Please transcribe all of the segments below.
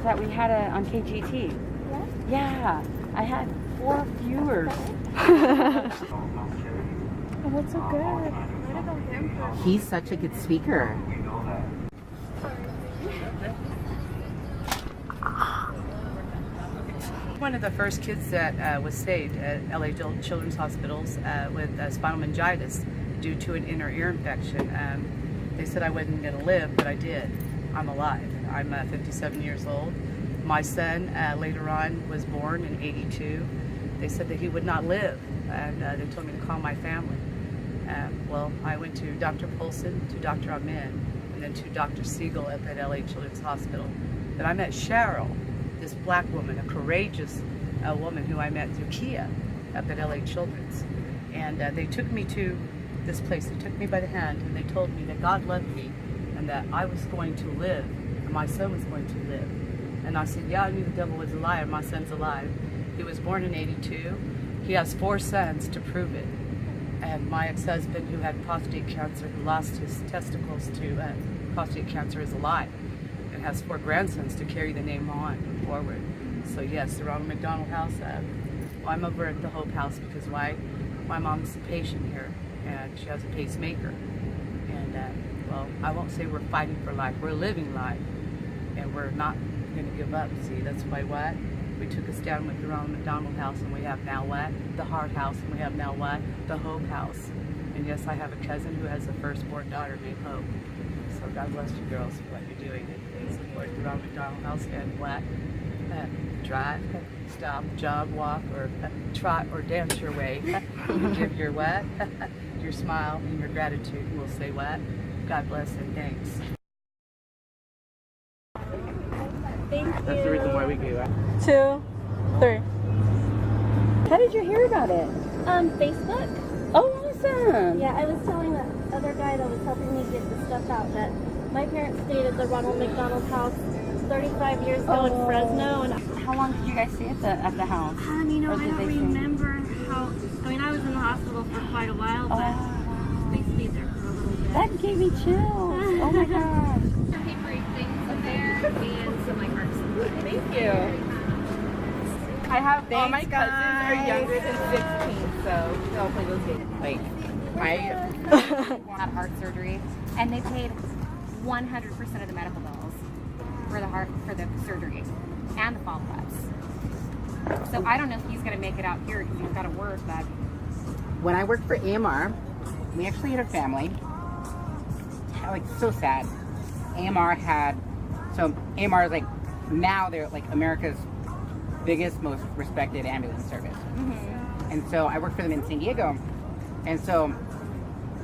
that we had on KGT. Yeah, I had 4 viewers. Oh, that's so good. He's such a good speaker. One of the first kids that was saved at LA Children's Hospitals with spinal meningitis due to an inner ear infection. They said I wasn't going to live, but I did. I'm alive. I'm 57 years old. My son later on was born in '82. They said that he would not live, and they told me to call my family. Well, I went to Dr. Polson, to Dr. Amin, and then to Dr. Siegel at that LA Children's Hospital. But I met Cheryl, this black woman, a courageous woman who I met through Kia up at LA Children's. And they took me to this place. They took me by the hand and they told me that God loved me and that I was going to live and my son was going to live. And I said, yeah, I knew the devil was a liar. My son's alive. He was born in '82. He has 4 sons to prove it. And my ex-husband, who had prostate cancer, who lost his testicles to prostate cancer, is alive and has 4 grandsons to carry the name on forward. So yes, the Ronald Mcdonald House. Well, I'm over at the Hope House because my mom's a patient here and she has a pacemaker. And well, I won't say we're fighting for life. We're living life, and we're not going to give up. See, that's why what? We took us down with the Ronald Mcdonald House, and we have now what? The Heart House, and we have now what? The Hope House. And yes, I have a cousin who has a firstborn daughter named Hope. So God bless you girls for what you're doing and support the Ronald McDonald House and what? Drive, stop, jog, walk, or trot, or dance your way. You give your what? Your smile and your gratitude. We'll say what? God bless and thanks. Thank you. That's the reason why we gave it. 2, 3. How did you hear about it? Facebook. Oh, awesome. Yeah, I was telling the other guy that was helping me get the stuff out that my parents stayed at the Ronald McDonald House 35 years ago in Fresno. And How long did you guys stay at the house? you know, Or I did don't they stay? remember how. I mean, I was in the hospital for quite a while, but they stayed there for a little bit. That gave me chills. Oh my gosh. Papery things in there and some like art supplies. Thank you. I have all my cousins are younger than 16, so hopefully those days. Like, Had heart surgery, and they paid 100% of the medical bills for the surgery and the follow-ups. So I don't know if he's gonna make it out here because he's got to work, but when I worked for AMR, we actually had a family. Like, so sad. AMR is like, now they're like America's biggest, most respected ambulance service. And so I worked for them in San Diego. And so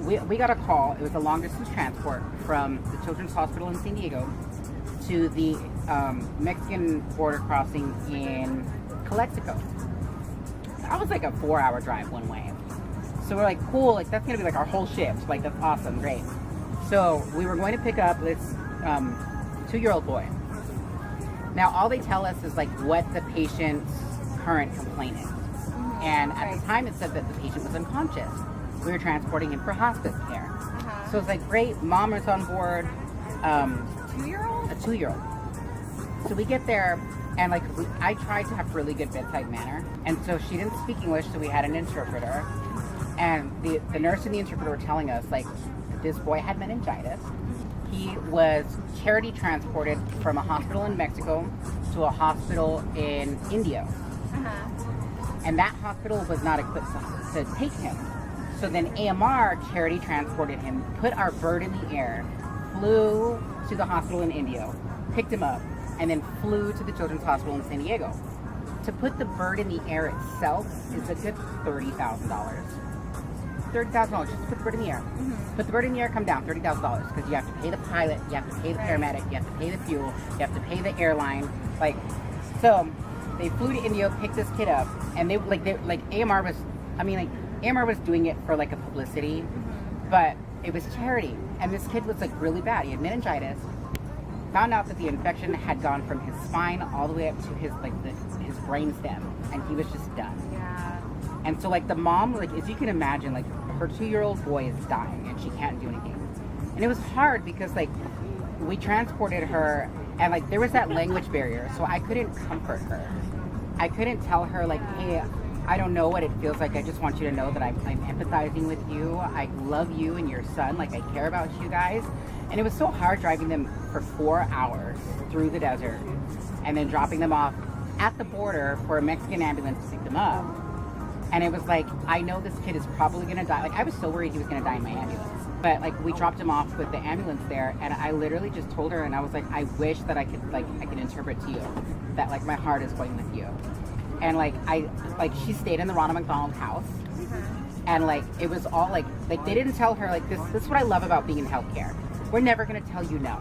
we got a call. It was a long distance transport from the Children's Hospital in San Diego to the Mexican border crossing in Calexico. That was like a 4-hour drive one way. So we're like, cool, like that's gonna be like our whole shift. Like, that's awesome, great. So we were going to pick up this 2-year-old boy. Now all they tell us is like what the patient's current complaint is. And at the time it said that the patient was unconscious. We were transporting him for hospice care. So it's like, great, mom is on board. 2-year-old? A 2-year-old. So we get there, and like I tried to have really good bedside manner, and so she didn't speak English, so we had an interpreter. And the nurse and the interpreter were telling us like this boy had meningitis. He was charity transported from a hospital in Mexico to a hospital in India. And that hospital was not equipped to take him. So then AMR charity transported him, put our bird in the air, flew to the hospital in India, picked him up, and then flew to the Children's Hospital in San Diego. To put the bird in the air itself is a good $30,000. $30,000 just to put the bird in the air. Put the bird in the air, come down, $30,000, because you have to pay the pilot, you have to pay the paramedic, you have to pay the fuel, you have to pay the airline. Like, so they flew to India, picked this kid up, and AMR was doing it for like a publicity, but it was charity. And this kid was like really bad. He had meningitis. Found out that the infection had gone from his spine all the way up to his his brain stem, and he was just done. Yeah. And so like the mom, like as you can imagine, like her 2-year-old boy is dying and she can't do anything. And it was hard because like we transported her And like there was that language barrier, so I couldn't comfort her. I couldn't tell her like, hey, I don't know what it feels like. I just want you to know that I'm empathizing with you. I love you and your son. Like I care about you guys. And it was so hard driving them for 4 hours through the desert and then dropping them off at the border for a Mexican ambulance to pick them up. And it was like, I know this kid is probably gonna die. Like I was so worried he was gonna die in my ambulance. But like we dropped him off with the ambulance there, and I literally just told her, and I was like, I wish that I could interpret to you that like my heart is going with you. And like she stayed in the Ronald Mcdonald house, and like it was all like they didn't tell her like this is what I love about being in healthcare. We're never gonna tell you no.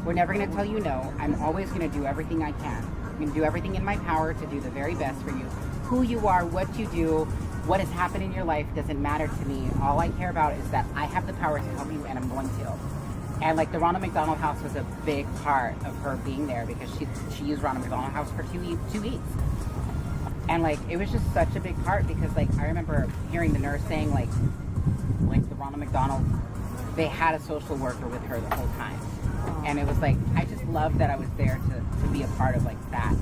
We're never gonna tell you no. I'm always gonna do everything I can. I'm gonna do everything in my power to do the very best for you. Who you are, what you do, what has happened in your life doesn't matter to me. All I care about is that I have the power to help you, and I'm going to. And like the Ronald McDonald House was a big part of her being there because she used Ronald McDonald House for 2 weeks. And like it was just such a big part because like I remember hearing the nurse saying like the Ronald McDonald, they had a social worker with her the whole time. And it was like I just loved that I was there to be a part of like that.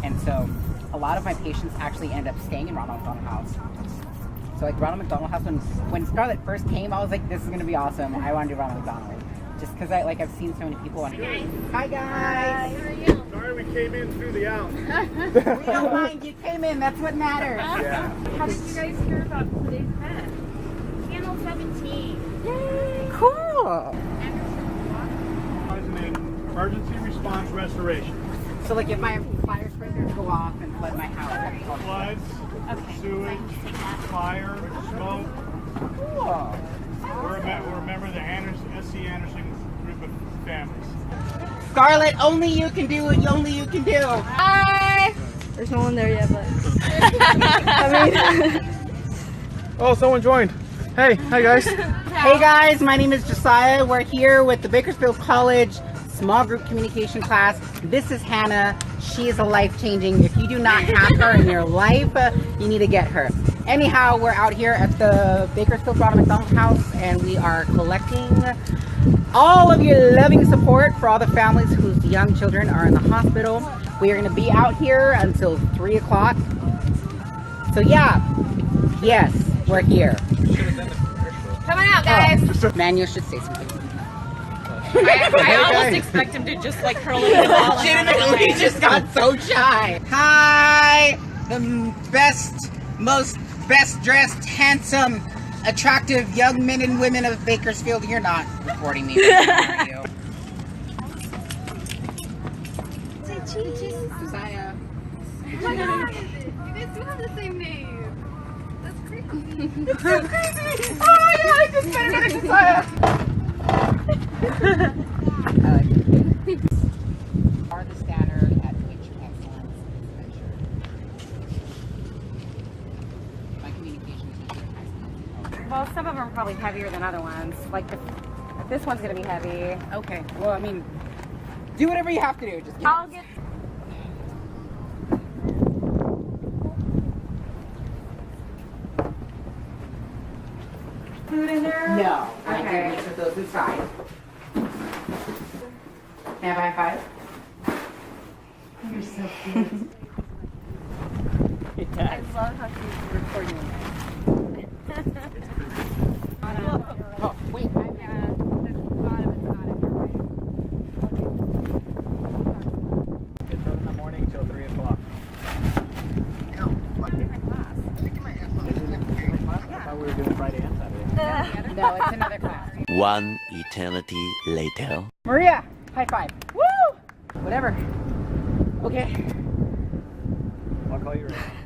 And so a lot of my patients actually end up staying in Ronald McDonald House. So like Ronald McDonald House, when Scarlett first came, I was like, this is gonna be awesome. I want to do Ronald McDonald. Just because I've seen so many people on here. Hi guys! How are you? Sorry we came in through the out. We don't mind, you came in, that's what matters. Yeah. How did you guys hear about today's event? Channel 17. Cool! In emergency response restoration. So like if my fire sprinklers go off and flood my house. Floods, sewage, fire, smoke. Cool. We're a member of the SC Anderson group of families. Scarlett, only you can do what only you can do. Hi! There's no one there yet, but Oh, someone joined. Hey, hi guys. Hey guys, my name is Josiah. We're here with the Bakersfield College small group communication class. This is Hannah. She is a life-changing. If you do not have her in your life, you need to get her. Anyhow, we're out here at the Bakersfield Ronald McDonald House, and we are collecting all of your loving support for all the families whose young children are in the hospital. We are going to be out here until 3 o'clock. So yeah, yes, we're here. Come on out, guys. Manuel should say something. I almost expect him to just like hurl it in the ball. Legitimately just got so shy. Hi, the best dressed, handsome, attractive young men and women of Bakersfield. You're not recording me, are you? say cheese. Josiah. Oh my god, you guys do have the same name. That's crazy. It's so crazy. Oh my god, I just met another Josiah. I like it. Are the standard at which excellence is measured? My communication teacher has Well, some of them are probably heavier than other ones. Like this one's gonna be heavy. Okay, well, I mean, do whatever you have to do. Just get I'll get. Food in there? No, I Okay. didn't put those inside. Can I have a high five? You're so cute. I love how she's recording it. Oh, wait. It's from the morning till 3 o'clock. I thought we were doing Friday and Saturday. No, it's another class. One eternity later. Maria, high five. Woo! Whatever. Okay. I'll call you right now.